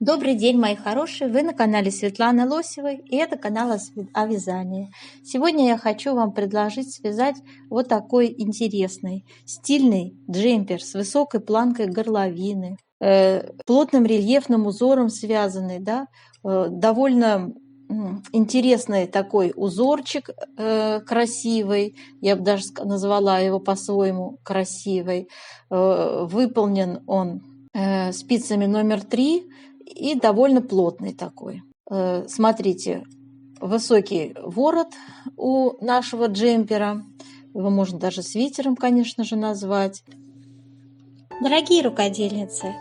Добрый день, мои хорошие! Вы на канале Светланы Лосевой, и это канал о вязании. Сегодня я хочу вам предложить связать вот такой интересный, стильный джемпер с высокой планкой горловины, плотным рельефным узором связанный, да, довольно интересный такой узорчик красивый, я бы даже назвала его по-своему красивый. Выполнен он спицами номер 3 и довольно плотный такой. Смотрите, высокий ворот у нашего джемпера. Его можно даже свитером, конечно же, назвать. Дорогие рукодельницы,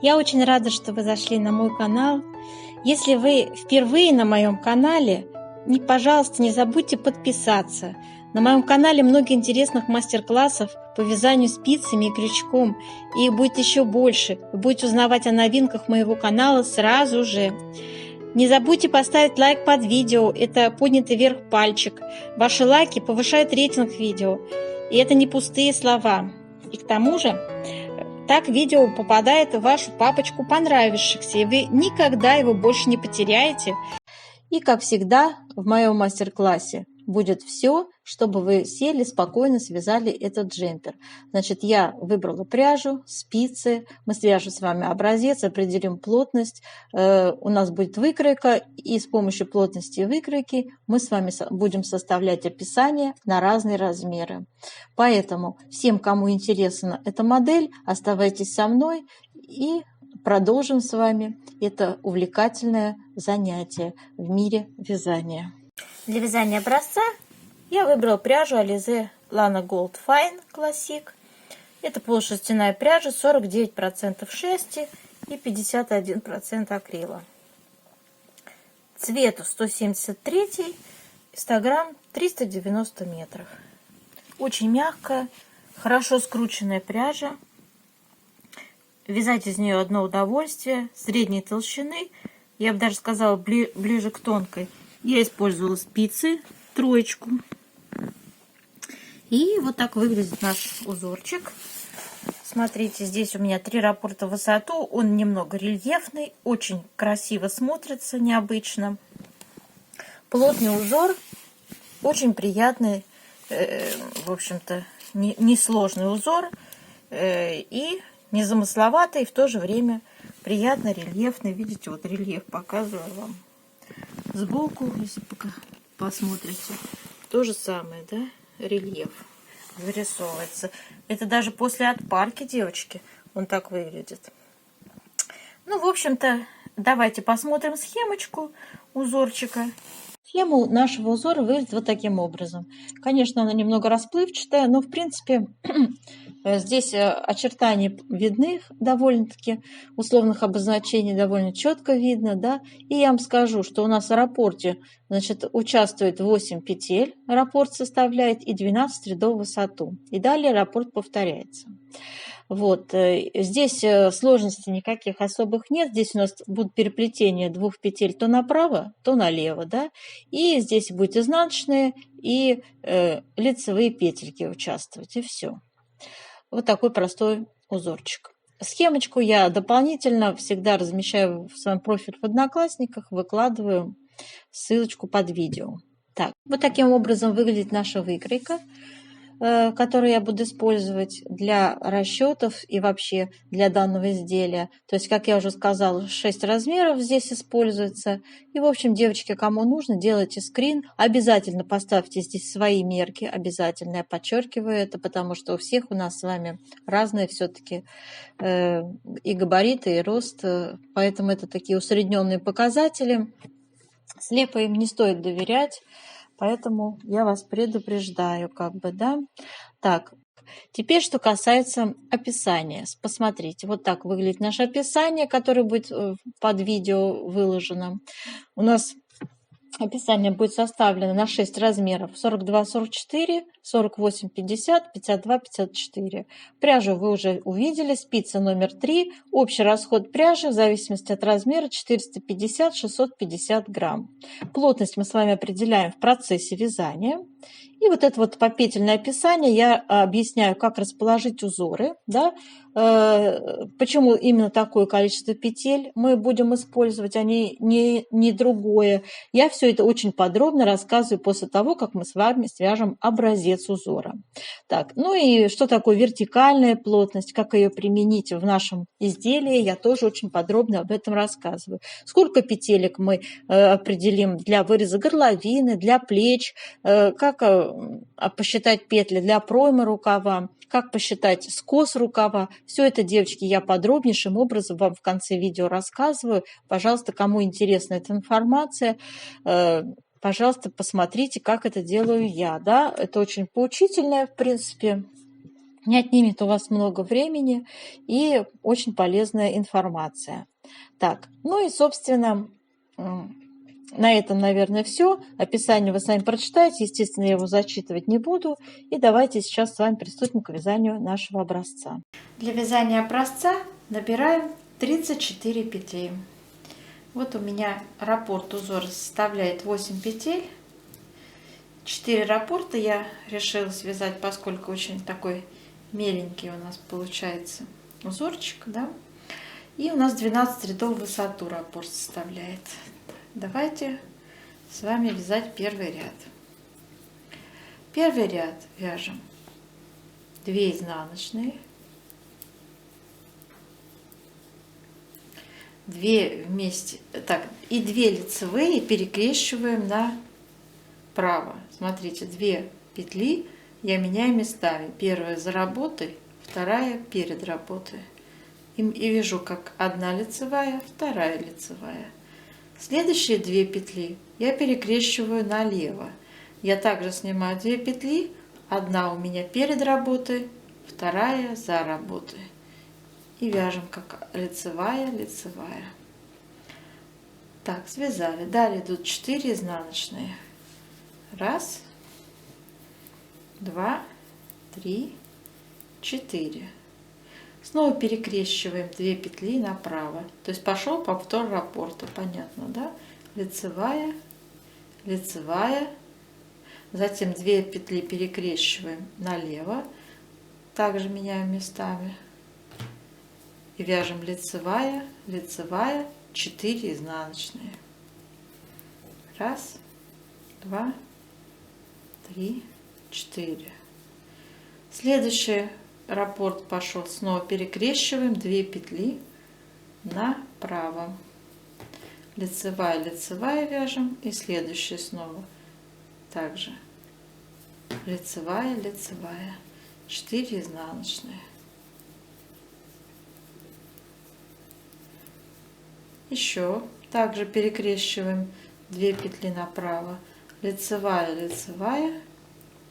я очень рада, что вы зашли на мой канал. Если вы впервые на моем канале, пожалуйста, не забудьте подписаться. На моем канале много интересных мастер-классов по вязанию спицами и крючком. И их будет еще больше. Вы будете узнавать о новинках моего канала сразу же. Не забудьте поставить лайк под видео. Это поднятый вверх пальчик. Ваши лайки повышают рейтинг видео. И это не пустые слова. И к тому же, так видео попадает в вашу папочку понравившихся, и вы никогда его больше не потеряете. И, как всегда, в моем мастер-классе будет все, чтобы вы сели, спокойно связали этот джемпер. Значит, я выбрала пряжу, спицы, мы свяжем с вами образец, определим плотность, у нас будет выкройка, и с помощью плотности и выкройки мы с вами будем составлять описание на разные размеры. Поэтому всем, кому интересна эта модель, оставайтесь со мной и продолжим с вами это увлекательное занятие в мире вязания. Для вязания образца я выбрала пряжу Alize Lana Gold Fine Classic. Это полушерстяная пряжа, 49% шерсти и 51% акрила. Цвету 173, 100 грамм, 390 метров. Очень мягкая, хорошо скрученная пряжа. Вязать из нее одно удовольствие, средней толщины, я бы даже сказала ближе к тонкой. Я использовала спицы, троечку. И вот так выглядит наш узорчик. Смотрите, здесь у меня 3 раппорта в высоту, он немного рельефный, очень красиво смотрится, необычно. Плотный узор, очень приятный, в общем-то, несложный узор и незамысловатый, и в то же время приятно рельефный. Видите, вот рельеф показываю вам сбоку, если пока посмотрите. То же самое, да, рельеф вырисовывается. Это даже после отпарки, девочки, он так выглядит. Ну, в общем-то, давайте посмотрим схемочку узорчика. Схема нашего узора выглядит вот таким образом. Конечно, она немного расплывчатая, но в принципе здесь очертания видны довольно-таки, условных обозначений довольно четко видно, да. И я вам скажу, что у нас в раппорте, значит, участвует 8 петель, раппорт составляет, и 12 рядов в высоту. И далее раппорт повторяется. Вот, здесь сложностей никаких особых нет. Здесь у нас будут переплетения 2 петель то направо, то налево, да. И здесь будет изнаночные и лицевые петельки участвовать, и все. Вот такой простой узорчик. Схемочку я дополнительно всегда размещаю в своем профиле в Одноклассниках, выкладываю ссылочку под видео. Так, вот таким образом выглядит наша выкройка, которую я буду использовать для расчетов и вообще для данного изделия. То есть, как я уже сказала, 6 размеров здесь используется. И, в общем, девочки, кому нужно, делайте скрин. Обязательно поставьте здесь свои мерки. Обязательно, я подчеркиваю это, потому что у всех у нас с вами разные все-таки и габариты, и рост. Поэтому это такие усредненные показатели. Слепо им не стоит доверять. Поэтому я вас предупреждаю, как бы, да. Так, теперь, что касается описания. Посмотрите, вот так выглядит наше описание, которое будет под видео выложено. У нас описание будет составлено на 6 размеров: 42-44, 48-50, 52-54. Пряжу вы уже увидели, спица номер 3. Общий расход пряжи в зависимости от размера 450-650 грамм. Плотность мы с вами определяем в процессе вязания. И вот это вот попетельное описание я объясняю, как расположить узоры, да, почему именно такое количество петель мы будем использовать, а не другое. Я все это очень подробно рассказываю после того, как мы с вами свяжем образец узора. Так, ну и что такое вертикальная плотность, как ее применить в нашем изделии, я тоже очень подробно об этом рассказываю. Сколько петелек мы определим для выреза горловины, для плеч, как посчитать петли для проймы рукава, как посчитать скос рукава. Все это, девочки, я подробнейшим образом вам в конце видео рассказываю. Пожалуйста, кому интересна эта информация, пожалуйста, посмотрите, как это делаю я. Да? Это очень поучительное, в принципе, не отнимет у вас много времени и очень полезная информация. Так, ну и, собственно, на этом, наверное, все. Описание вы сами прочитаете. Естественно, я его зачитывать не буду. И давайте сейчас с вами приступим к вязанию нашего образца. Для вязания образца набираем 34 петли. Вот у меня раппорт узора составляет 8 петель. 4 раппорта я решила связать, поскольку очень такой меленький у нас получается узорчик, да. И у нас 12 рядов в высоту раппорт составляет. Давайте с вами вязать первый ряд. Первый ряд вяжем 2 изнаночные, 2 вместе, так, и 2 лицевые перекрещиваем направо. Смотрите, 2 петли я меняю местами. Первая за работой, вторая перед работой. И вяжу как 1 лицевая, 2 лицевая. Следующие 2 петли я перекрещиваю налево. Я также снимаю 2 петли, 1 у меня перед работой, 2 за работой. И вяжем как лицевая, лицевая. Так, связали. Далее идут 4 изнаночные. 1, 2, 3, 4. Снова перекрещиваем 2 петли направо. То есть пошел повтор раппорта. Понятно, да? Лицевая, лицевая. Затем 2 петли перекрещиваем налево. Также меняем местами. И вяжем лицевая, лицевая, 4 изнаночные. 1, 2, 3, 4. Следующий раппорт пошел, снова перекрещиваем 2 петли направо. Лицевая, лицевая вяжем. И следующий снова также лицевая, лицевая, 4 изнаночные. Еще также перекрещиваем 2 петли направо. Лицевая, лицевая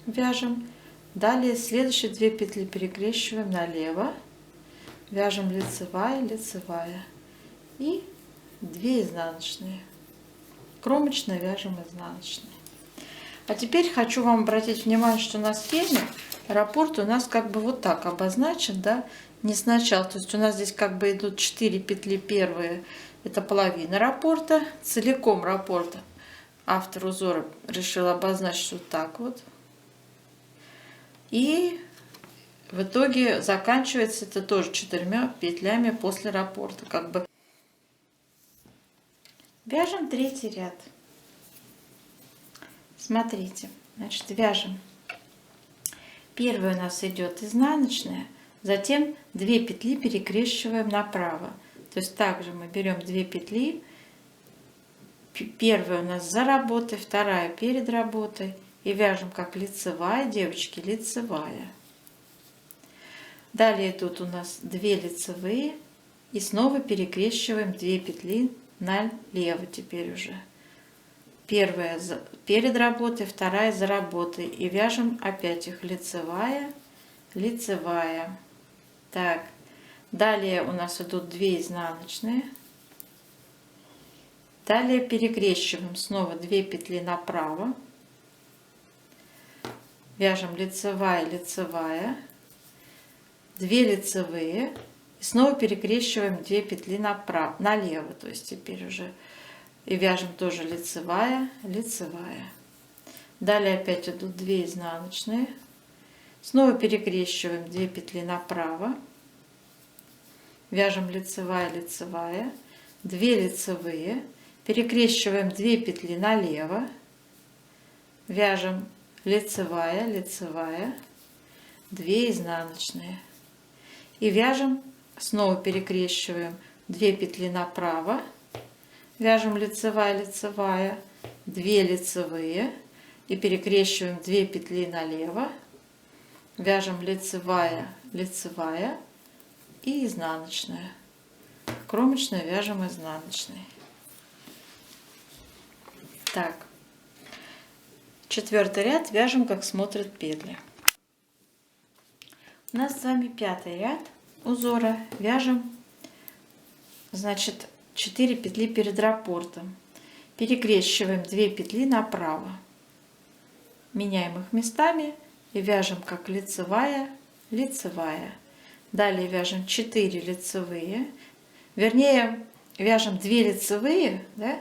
вяжем. Далее следующие 2 петли перекрещиваем налево, вяжем лицевая, лицевая и 2 изнаночные. Кромочно вяжем изнаночные. А теперь хочу вам обратить внимание, что на схеме раппорт у нас как бы вот так обозначен, да, не сначала. То есть у нас здесь как бы идут 4 петли первые, это половина раппорта, целиком раппорта. Автор узора решил обозначить вот так вот. И в итоге заканчивается это тоже 4 петлями после раппорта. Как бы. Вяжем 3-й ряд. Смотрите, значит, вяжем. Первая у нас идет изнаночная, затем 2 петли перекрещиваем направо. То есть также мы берем 2 петли. Первая у нас за работой, вторая перед работой. И вяжем как лицевая, девочки, лицевая. Далее идут у нас 2 лицевые. И снова перекрещиваем 2 петли налево теперь уже. Первая перед работой, вторая за работой. И вяжем опять их лицевая, лицевая. Так, далее у нас идут 2 изнаночные. Далее перекрещиваем снова 2 петли направо. Вяжем лицевая, лицевая, 2 лицевые. И снова перекрещиваем 2 петли направо, налево. То есть теперь уже. И вяжем тоже лицевая, лицевая. Далее опять идут 2 изнаночные. Снова перекрещиваем 2 петли направо. Вяжем лицевая, лицевая, 2 лицевые, перекрещиваем 2 петли налево, вяжем лицевая, лицевая, 2 изнаночные и вяжем, снова перекрещиваем 2 петли направо, вяжем лицевая, лицевая, 2 лицевые и перекрещиваем 2 петли налево, вяжем лицевая, лицевая и изнаночная. Кромочную вяжем изнаночной. Так, 4-й ряд вяжем, как смотрят петли. У нас с вами 5-й ряд узора. Вяжем, значит, 4 петли перед раппортом. Перекрещиваем 2 петли направо. Меняем их местами и вяжем как лицевая, лицевая. Далее вяжем 4 лицевые, вернее, вяжем 2 лицевые, да?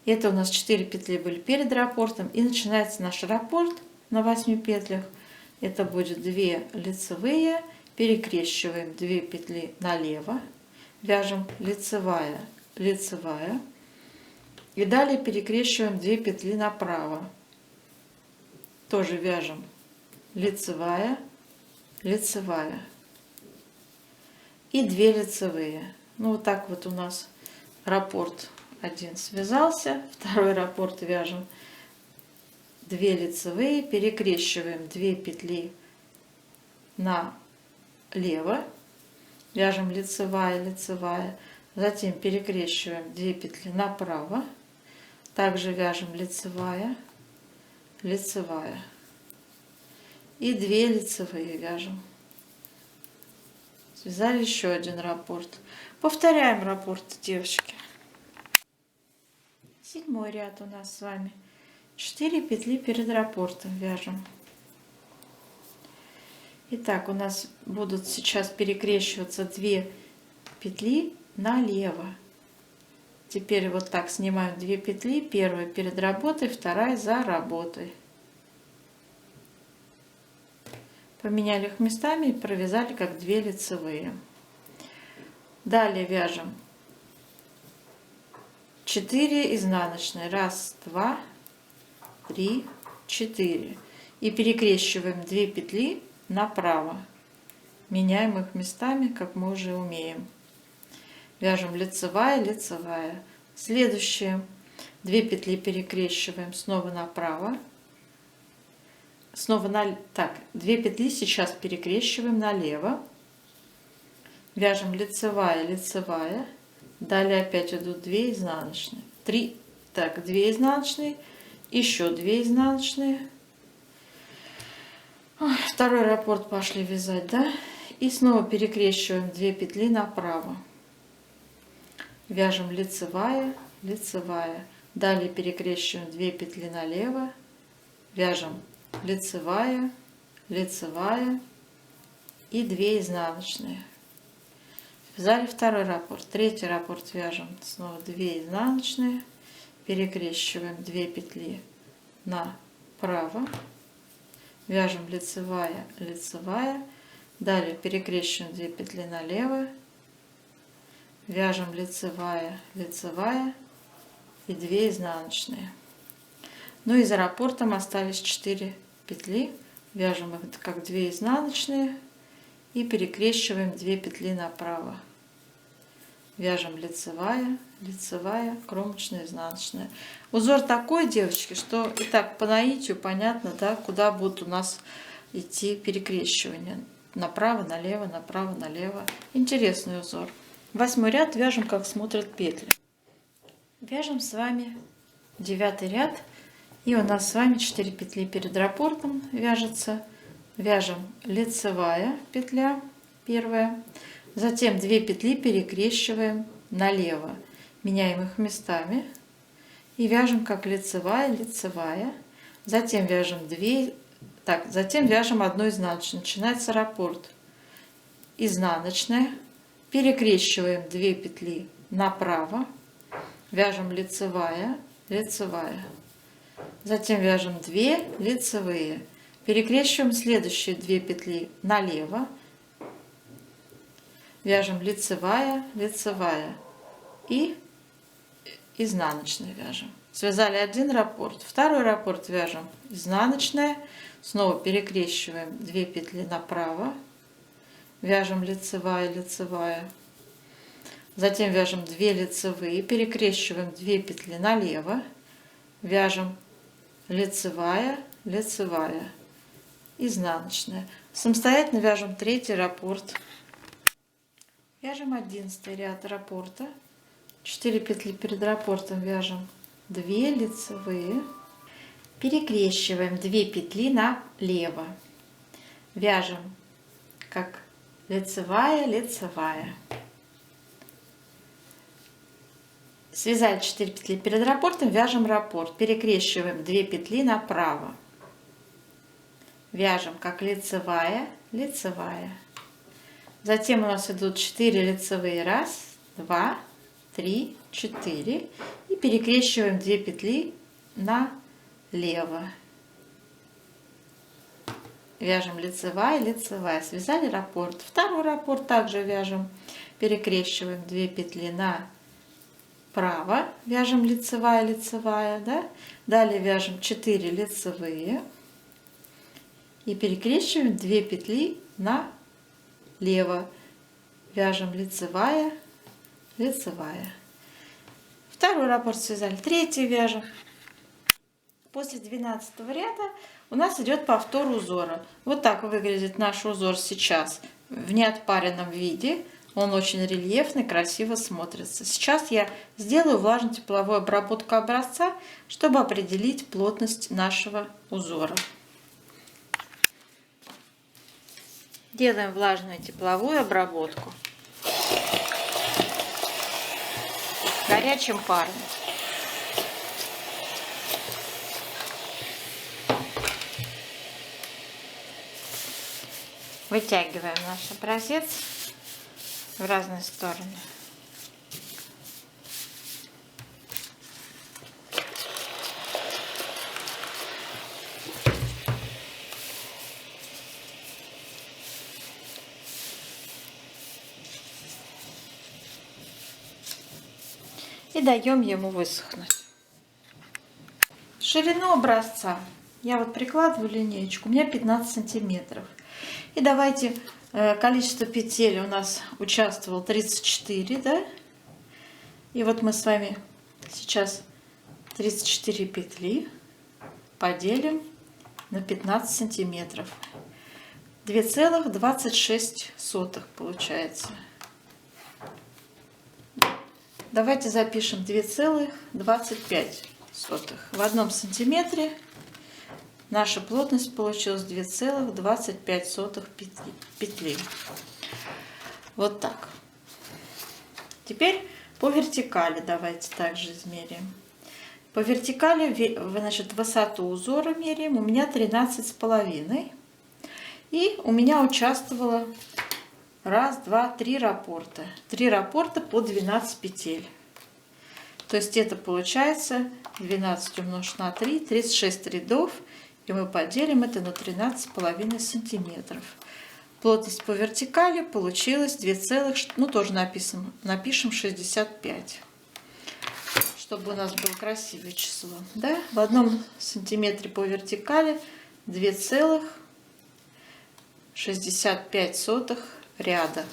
Это у нас 4 петли были перед раппортом, и начинается наш раппорт на 8 петлях. Это будет 2 лицевые, перекрещиваем 2 петли налево, вяжем лицевая, лицевая, и далее перекрещиваем 2 петли направо. Тоже вяжем лицевая, лицевая. И 2 лицевые. Ну вот так вот у нас раппорт один связался, второй раппорт вяжем 2 лицевые, перекрещиваем 2 петли налево, вяжем лицевая, лицевая, затем перекрещиваем 2 петли направо, также вяжем лицевая, лицевая и 2 лицевые вяжем. Связали еще один раппорт. Повторяем раппорт, девочки. 7-й ряд у нас с вами. 4 петли перед раппортом вяжем. Итак, у нас будут сейчас перекрещиваться 2 петли налево. Теперь вот так снимаем 2 петли. Первая перед работой, вторая за работой. Поменяли их местами и провязали как 2 лицевые. Далее вяжем 4 изнаночные. 1, 2, 3, 4. И перекрещиваем 2 петли направо. Меняем их местами, как мы уже умеем. Вяжем лицевая, лицевая. Следующие 2 петли перекрещиваем снова направо. Снова 2 петли сейчас перекрещиваем налево. Вяжем лицевая, лицевая. Далее опять идут 2 изнаночные. 2 изнаночные, еще 2 изнаночные. Второй раппорт пошли вязать, да? И снова перекрещиваем 2 петли направо. Вяжем лицевая, лицевая. Далее перекрещиваем 2 петли налево. Вяжем лицевая, лицевая и 2 изнаночные. Связали второй раппорт. 3-й раппорт вяжем снова 2 изнаночные, перекрещиваем 2 петли направо, вяжем лицевая, лицевая, далее перекрещиваем 2 петли налево, вяжем лицевая, лицевая и 2 изнаночные. Ну и за раппортом остались 4 петли, вяжем их как 2 изнаночные и перекрещиваем 2 петли направо. Вяжем лицевая, лицевая, кромочная, изнаночная. Узор такой, девочки, что и так по наитию понятно, да, куда будут у нас идти перекрещивания. Направо, налево, направо, налево. Интересный узор. 8-й ряд вяжем, как смотрят петли. Вяжем с вами 9-й ряд. И у нас с вами 4 петли перед раппортом вяжется. Вяжем лицевая петля, первая. Затем 2 петли перекрещиваем налево. Меняем их местами. И вяжем как лицевая, лицевая. Затем вяжем 2, затем вяжем 1 изнаночную. Начинается раппорт. Изнаночная. Перекрещиваем 2 петли направо. Вяжем лицевая, лицевая. затем вяжем 2 лицевые, перекрещиваем следующие 2 петли налево, вяжем лицевая, лицевая и изнаночная вяжем. Связали один раппорт, второй раппорт вяжем изнаночная, снова перекрещиваем 2 петли направо, вяжем лицевая, лицевая, затем вяжем 2 лицевые, перекрещиваем 2 петли налево, вяжем лицевая, лицевая, изнаночная. Самостоятельно вяжем 3 раппорт. Вяжем 11 ряд раппорта. 4 петли перед раппортом вяжем 2 лицевые, перекрещиваем 2 петли налево, вяжем как лицевая, лицевая. Связали 4 петли перед раппортом, вяжем раппорт, перекрещиваем 2 петли направо, вяжем как лицевая, лицевая. Затем у нас идут 4 лицевые, 1, 2, 3, 4, и перекрещиваем 2 петли налево, вяжем лицевая, лицевая, связали раппорт. Второй раппорт также вяжем, перекрещиваем 2 петли направо, вяжем лицевая, лицевая, да? Далее вяжем 4 лицевые и перекрещиваем 2 петли налево, вяжем лицевая, лицевая. Второй раппорт связали, третий вяжем. После 12 ряда у нас идет повтор узора. Вот так выглядит наш узор сейчас в неотпаренном виде. Он очень рельефный, красиво смотрится. Сейчас я сделаю влажно-тепловую обработку образца, чтобы определить плотность нашего узора. Делаем влажную тепловую обработку горячим паром. Вытягиваем наш образец в разные стороны. И даем ему высохнуть. Ширину образца я вот прикладываю линеечку, у меня 15 сантиметров. И давайте, количество петель у нас участвовало 34, да? И вот мы с вами сейчас 34 петли поделим на 15 сантиметров. 2,26 получается. Давайте запишем 2,25. В 1 сантиметре наша плотность получилась 2,25 петли. Вот так. Теперь по вертикали давайте также измерим. По вертикали, значит, высоту узора меряем. У меня 13,5. И у меня участвовало 1, 2, 3 раппорта. 3 раппорта по 12 петель. То есть это получается 12 умножить на 3, 36 рядов. И мы поделим это на 13,5 сантиметров. Плотность по вертикали получилась 2, ну тоже напишем 65. Чтобы у нас было красивое число. Да? В 1 сантиметре по вертикали 2,65 ряда.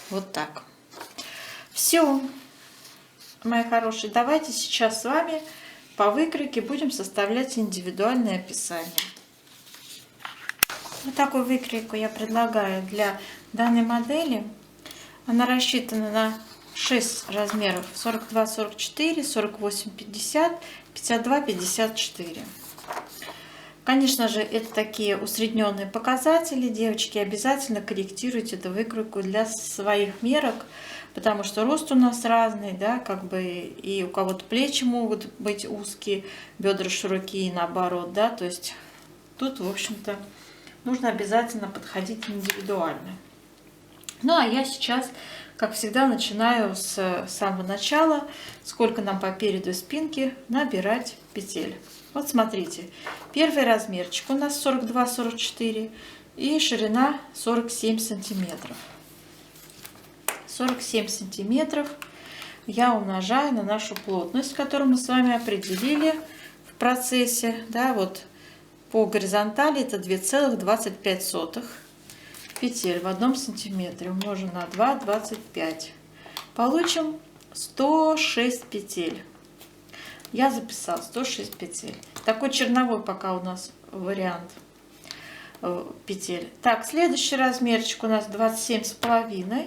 Вот так. Все, мои хорошие, давайте сейчас с вами по выкройке будем составлять индивидуальное описание. Вот такую выкройку я предлагаю для данной модели. Она рассчитана на 6 размеров: 42, 44, 48, 50, 52, 54. Конечно же, это такие усредненные показатели. Девочки, обязательно корректируйте эту выкройку для своих мерок, потому что рост у нас разный, да, как бы и у кого-то плечи могут быть узкие, бедра широкие, наоборот, да, то есть тут, в общем-то, нужно обязательно подходить индивидуально. Ну, а я сейчас, как всегда, начинаю с самого начала, сколько нам по переду спинки набирать петель. Вот смотрите, первый размерчик у нас 42-44 и ширина 47 сантиметров. 47 сантиметров я умножаю на нашу плотность, которую мы с вами определили в процессе. Да, вот по горизонтали это 2,25 петель в 1 сантиметре умножим на 2,25. Получим 106 петель. Я записал 106 петель. Такой черновой пока у нас вариант петель. Так, следующий размерчик у нас 27,5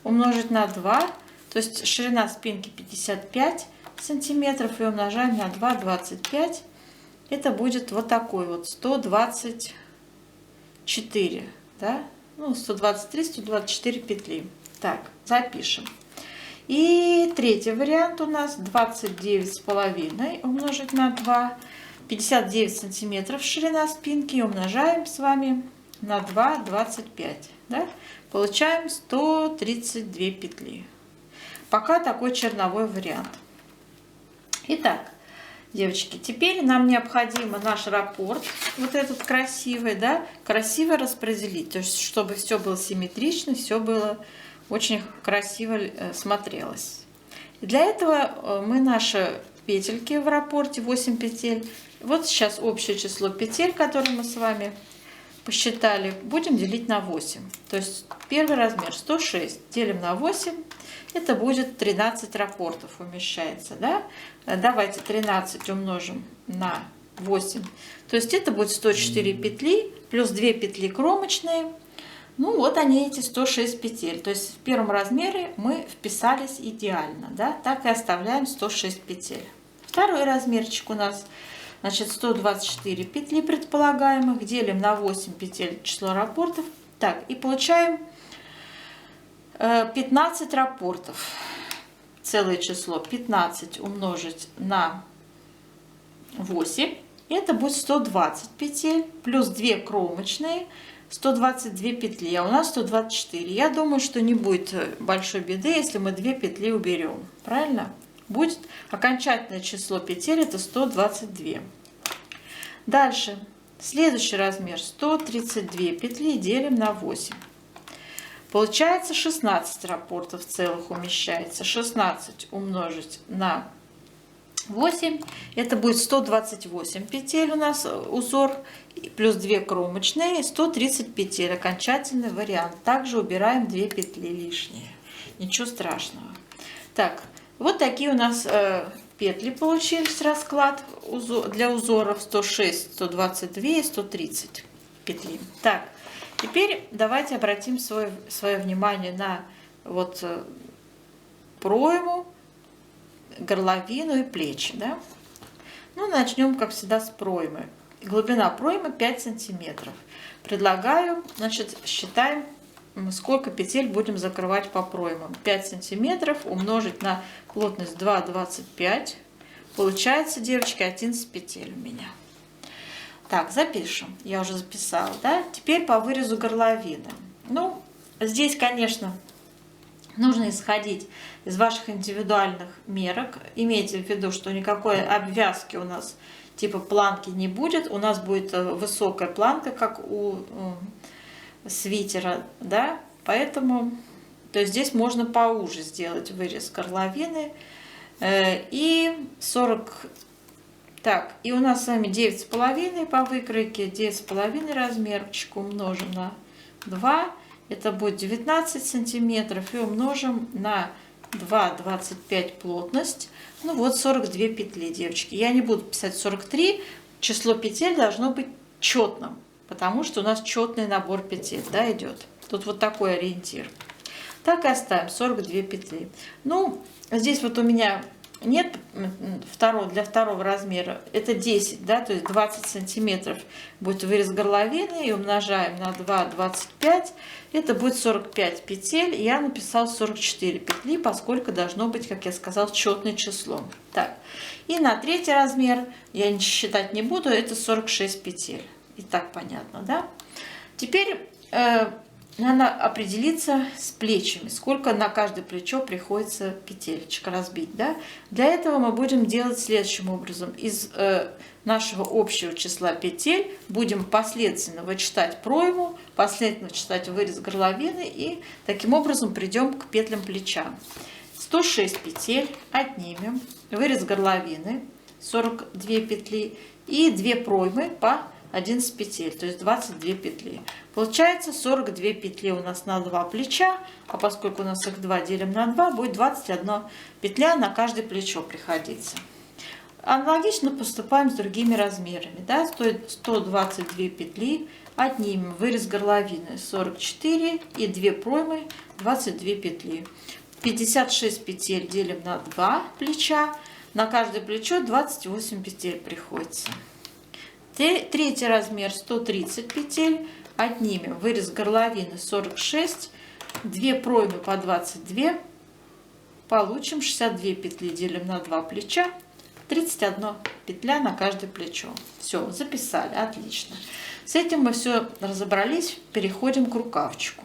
умножить на 2. То есть ширина спинки 55 сантиметров и умножаем на 2,25. Это будет вот такой вот 124. Да? Ну, 123-124 петли. Так, запишем. И третий вариант у нас 29,5 умножить на 2, 59 сантиметров ширина спинки, и умножаем с вами на 2,25. Да? Получаем 132 петли. Пока такой черновой вариант. Итак, девочки, теперь нам необходимо наш раппорт, вот этот красивый, да, красиво распределить, то есть чтобы все было симметрично, все было очень красиво смотрелось. И для этого мы наши петельки в раппорте 8 петель. Вот сейчас общее число петель, которые мы с вами посчитали, будем делить на 8. То есть первый размер 106 делим на 8. Это будет 13 раппортов умещается. Да? Давайте 13 умножим на 8. То есть это будет 104 петли плюс 2 петли кромочные. Ну вот они, эти 106 петель. То есть в первом размере мы вписались идеально. Да? Так и оставляем 106 петель. Второй размерчик у нас, значит, 124 петли предполагаемых. Делим на 8 петель число раппортов. Так, и получаем 15 раппортов. Целое число 15 умножить на 8. Это будет 120 петель плюс 2 кромочные. 122 петли, а у нас 124. Я думаю, что не будет большой беды, если мы 2 петли уберем. Правильно? Будет окончательное число петель, это 122. Дальше. Следующий размер 132 петли делим на 8. Получается 16 раппортов целых умещается. 16 умножить на 8. Это будет 128 петель у нас узор. Плюс 2 кромочные, 130 петель. Окончательный вариант. Также убираем 2 петли лишние. Ничего страшного. Так, вот такие у нас петли получились. Расклад для узоров 106, 122 и 130 петли. Так, теперь давайте обратим свое внимание на вот пройму, горловину и плечи. Да? Ну, начнем, как всегда, с проймы. Глубина проймы 5 сантиметров. Предлагаю, значит, считаем, сколько петель будем закрывать по проймам. 5 сантиметров умножить на плотность 2,25. Получается, девочки, 11 петель у меня. Так, запишем. Я уже записала, да? Теперь по вырезу горловины. Ну, здесь, конечно, нужно исходить из ваших индивидуальных мерок. Имейте в виду, что никакой обвязки у нас типа планки не будет. У нас будет высокая планка, как у свитера, да? Поэтому, то есть здесь можно поуже сделать вырез горловины. И 40... Так, и у нас с вами 9,5 по выкройке. 9,5 размерчик умножим на 2. Это будет 19 сантиметров. И умножим на 2,25 плотность. Ну вот 42 петли, девочки. Я не буду писать 43. Число петель должно быть четным, потому что у нас четный набор петель, да, идет. Тут вот такой ориентир. Так и оставим 42 петли. Ну, здесь вот у меня нет для второго размера. Это 10, да, то есть 20 сантиметров будет вырез горловины. И умножаем на 2,25. Это будет 45 петель. Я написал 44 петли, поскольку должно быть, как я сказал, четное число. Так, и на третий размер я считать не буду. Это 46 петель. И так понятно, да? Теперь надо определиться с плечами, сколько на каждое плечо приходится петелечек разбить. Да? Для этого мы будем делать следующим образом. Из нашего общего числа петель будем последовательно вычитать пройму, последовательно вычитать вырез горловины, и таким образом придем к петлям плеча. 106 петель отнимем, вырез горловины 42 петли и 2 проймы по 11 петель, то есть 22 петли. Получается 42 петли у нас на 2 плеча, а поскольку у нас их 2 делим на 2, будет 21 петля на каждое плечо приходиться. Аналогично поступаем с другими размерами. Да? Стоит 122 петли, отнимем вырез горловины 44 и 2 проймы 22 петли. 56 петель делим на 2 плеча, на каждое плечо 28 петель приходится. Третий размер 130 петель, отнимем вырез горловины 46, 2 проймы по 22, получим 62 петли, делим на 2 плеча, 31 петля на каждое плечо. Все, записали, отлично. С этим мы все разобрались, переходим к рукавчику.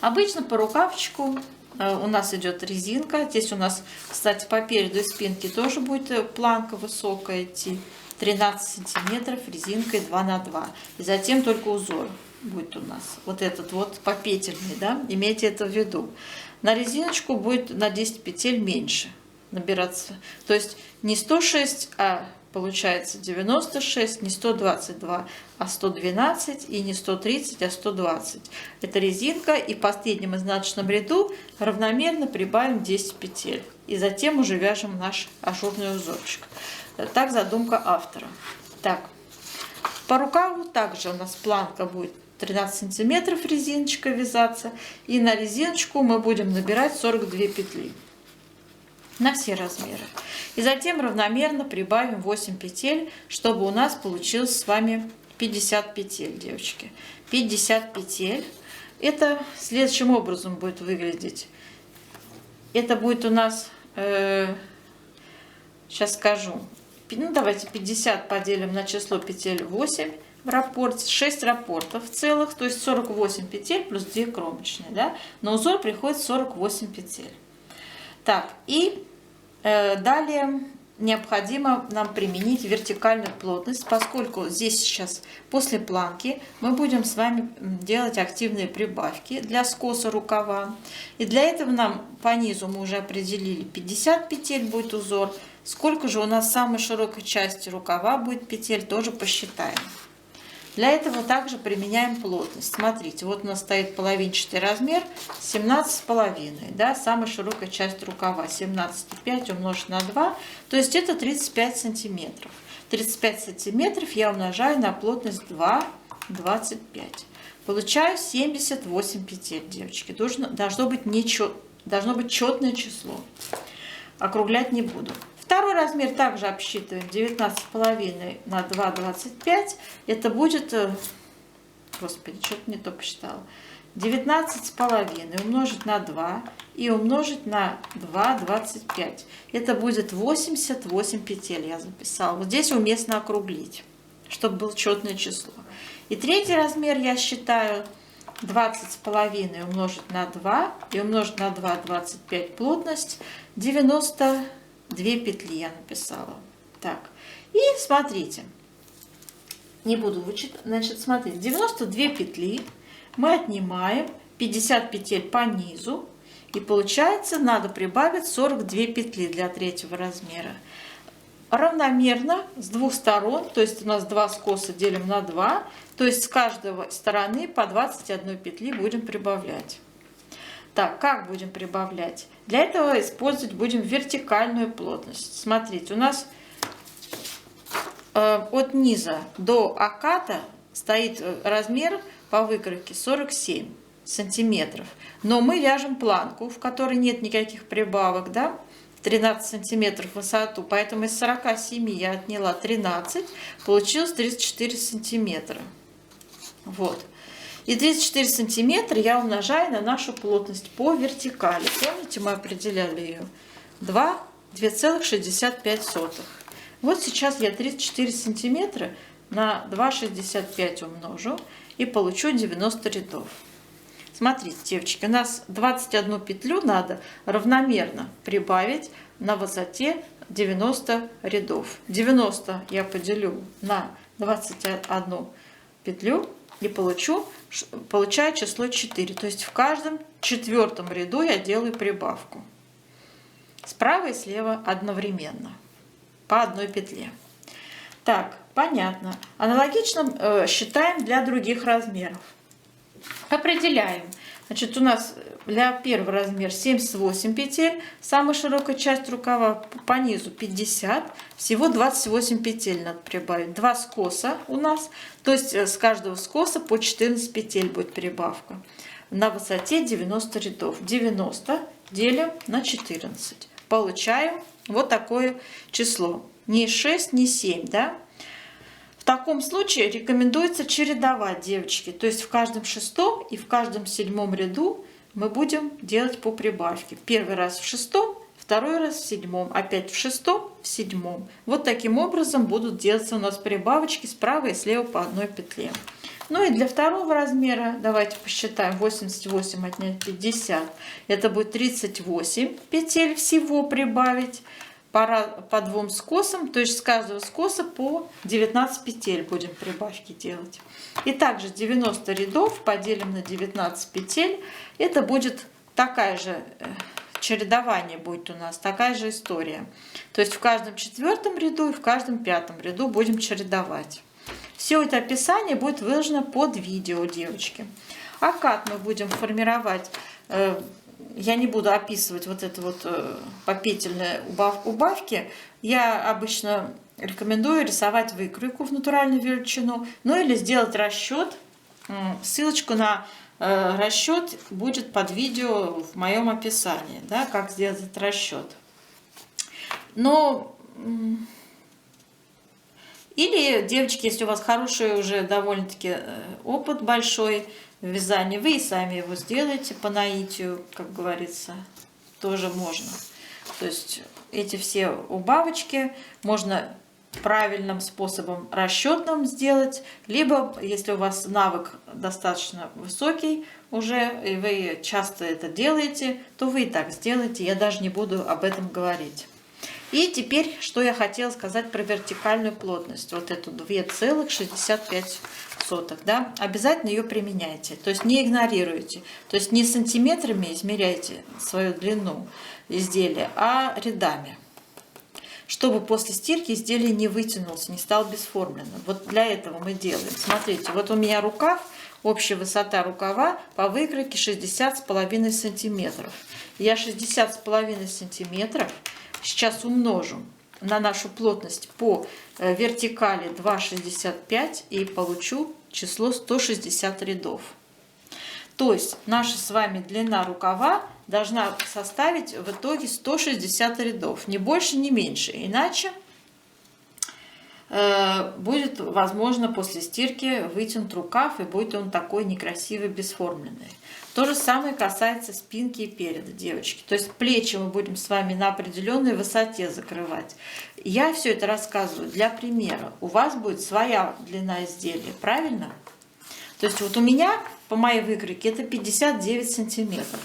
Обычно по рукавчику у нас идет резинка. Здесь у нас, кстати, по переду и спинке тоже будет планка высокая идти. 13 сантиметров резинкой 2 на 2. И затем только узор будет у нас. Вот этот вот попетельный, да, имейте это в виду. На резиночку будет на 10 петель меньше набираться. То есть не 106, а получается 96, не 122, а 112, и не 130, а 120. Это резинка, и в последнем изнаночном ряду равномерно прибавим 10 петель. И затем уже вяжем наш ажурный узорчик. Так задумка автора. Так, по рукаву также у нас планка будет 13 сантиметров резиночка вязаться. И на резиночку мы будем набирать 42 петли. На все размеры. И затем равномерно прибавим 8 петель, чтобы у нас получилось с вами 50 петель, девочки. 50 петель. Это следующим образом будет выглядеть. Это будет у нас, сейчас скажу, ну давайте 50 поделим на число петель 8 в раппорте, 6 раппортов целых, то есть 48 петель плюс 2 кромочные. Да? На узор приходит 48 петель. Так, и далее необходимо нам применить вертикальную плотность, поскольку здесь сейчас после планки мы будем с вами делать активные прибавки для скоса рукава. И для этого нам по низу мы уже определили 50 петель будет узор. Сколько же у нас самой широкой части рукава будет петель, тоже посчитаем. Для этого также применяем плотность. Смотрите, вот у нас стоит половинчатый размер 17,5, да, самая широкая часть рукава 17,5 умножить на 2, то есть это 35 сантиметров. 35 сантиметров я умножаю на плотность 2,25. Получаю 78 петель, девочки. Должно быть четное число. Округлять не буду. Второй размер также обсчитываем 19,5 на 2,25. Это будет, господи, что-то не то посчитала. 19,5 умножить на 2 и умножить на 2,25. Это будет 88 петель, я записала. Вот здесь уместно округлить, чтобы было четное число. И третий размер я считаю 20,5 умножить на 2 и умножить на 2,25 плотность 92 петли я написала. Так, и смотрите, не буду вычитать, значит, смотрите, 92 петли мы отнимаем 50 петель по низу, и получается, надо прибавить 42 петли для третьего размера. Равномерно с двух сторон, то есть у нас 2 скоса делим на 2, то есть с каждой стороны по 21 петли будем прибавлять. Так, как будем прибавлять? Для этого использовать будем вертикальную плотность. Смотрите, у нас от низа до оката стоит размер по выкройке 47 сантиметров. Но мы вяжем планку, в которой нет никаких прибавок, да? 13 сантиметров в высоту. Поэтому из 47 я отняла 13, получилось 34 сантиметра. Вот. И 34 сантиметра я умножаю на нашу плотность по вертикали. Помните, мы определяли ее? 2,65. Вот сейчас я 34 сантиметра на 2,65 умножу и получу 90 рядов. Смотрите, девочки, у нас 21 петлю надо равномерно прибавить на высоте 90 рядов. 90 я поделю на 21 петлю и получаю число 4. То есть в каждом четвертом ряду я делаю прибавку. Справа и слева одновременно. По одной петле. Так, понятно. Аналогично считаем для других размеров. Определяем. Значит, у нас для первого размера 78 петель, самая широкая часть рукава, по низу 50, всего 28 петель надо прибавить. 2 скоса у нас, то есть с каждого скоса по 14 петель будет прибавка. На высоте 90 рядов. 90 делим на 14. Получаем вот такое число. Не 6, не 7, да? В таком случае рекомендуется чередовать, девочки. То есть в каждом шестом и в каждом седьмом ряду мы будем делать по прибавке. Первый раз в шестом, второй раз в седьмом, опять в шестом, в седьмом. Вот таким образом будут делаться у нас прибавочки справа и слева по одной петле. Ну и для второго размера давайте посчитаем. 88 отнять 50. Это будет 38 петель всего прибавить. По 2 скосам, то есть с каждого скоса по 19 петель будем прибавки делать. И также 90 рядов поделим на 19 петель. Это будет такая же, чередование будет у нас, такая же история. То есть в каждом четвертом ряду и в каждом пятом ряду будем чередовать. Все это описание будет выложено под видео, девочки. Окат мы будем формировать. Я не буду описывать вот это вот попетельные убавки. Я обычно рекомендую рисовать выкройку в натуральную величину, ну или сделать расчет. Ссылочку на расчет будет под видео в моем описании, да, как сделать этот расчет. Но или, девочки, если у вас хороший уже довольно-таки опыт большой в вязании, вы и сами его сделаете по наитию, как говорится, тоже можно. То есть эти все убавочки можно правильным способом расчетным сделать, либо, если у вас навык достаточно высокий уже, и вы часто это делаете, то вы и так сделаете, я даже не буду об этом говорить. И теперь, что я хотела сказать про вертикальную плотность. Вот эту 2,65. Да? Обязательно ее применяйте. То есть не игнорируйте. То есть не сантиметрами измеряйте свою длину изделия, а рядами. Чтобы после стирки изделие не вытянулось, не стало бесформенным. Вот для этого мы делаем. Смотрите, вот у меня рукав, общая высота рукава по выкройке 60,5 сантиметров. Я 60,5 сантиметров сейчас умножу на нашу плотность по вертикали 2,65 и получу число 160 рядов. То есть наша с вами длина рукава должна составить в итоге 160 рядов. Ни больше, ни меньше. Иначе будет, возможно, после стирки вытянут рукав, и будет он такой некрасивый, бесформенный. То же самое касается спинки и переда, девочки. То есть плечи мы будем с вами на определенной высоте закрывать. Я все это рассказываю для примера. У вас будет своя длина изделия, правильно? То есть вот у меня, по моей выкройке, это 59 сантиметров.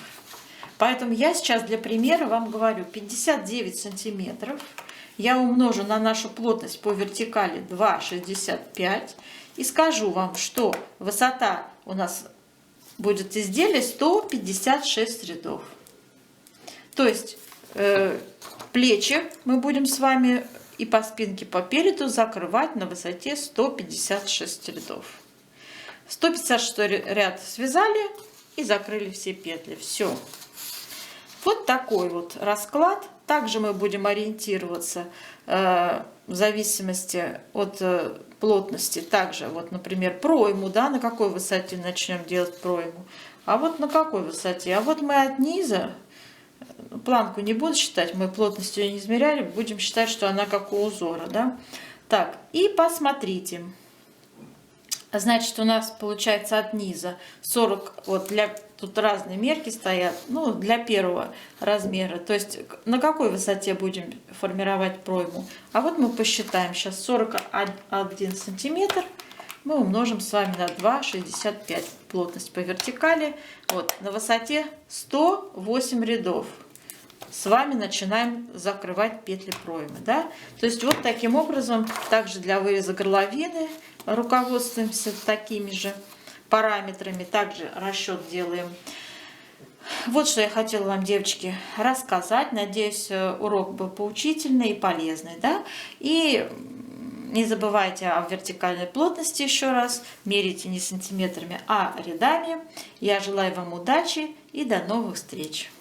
Поэтому я сейчас для примера вам говорю, 59 сантиметров я умножу на нашу плотность по вертикали 2,65 и скажу вам, что высота у нас будет изделие 156 рядов. То есть плечи мы будем с вами и по спинке, по переду закрывать на высоте 156 рядов. 156 ряд связали и закрыли все петли. Все. Вот такой вот расклад. Также мы будем ориентироваться в зависимости от плотности. Также, вот, например, пройму, да, на какой высоте начнем делать пройму. А вот на какой высоте? А вот мы от низа, планку не буду считать, мы плотностью не измеряли, будем считать, что она как у узора, да. Так, и посмотрите. Значит, у нас получается от низа 40, вот тут разные мерки стоят, ну, для первого размера. То есть на какой высоте будем формировать пройму. А вот мы посчитаем сейчас 41 сантиметр. мы умножим с вами на 2,65. Плотность по вертикали. Вот, на высоте 108 рядов. С вами начинаем закрывать петли проймы. Да? То есть вот таким образом, также для выреза горловины руководствуемся такими же параметрами. Также расчет делаем. Вот что я хотела вам, девочки, рассказать. Надеюсь, урок был поучительный и полезный. Да? И не забывайте о вертикальной плотности еще раз. Мерите не сантиметрами, а рядами. Я желаю вам удачи и до новых встреч.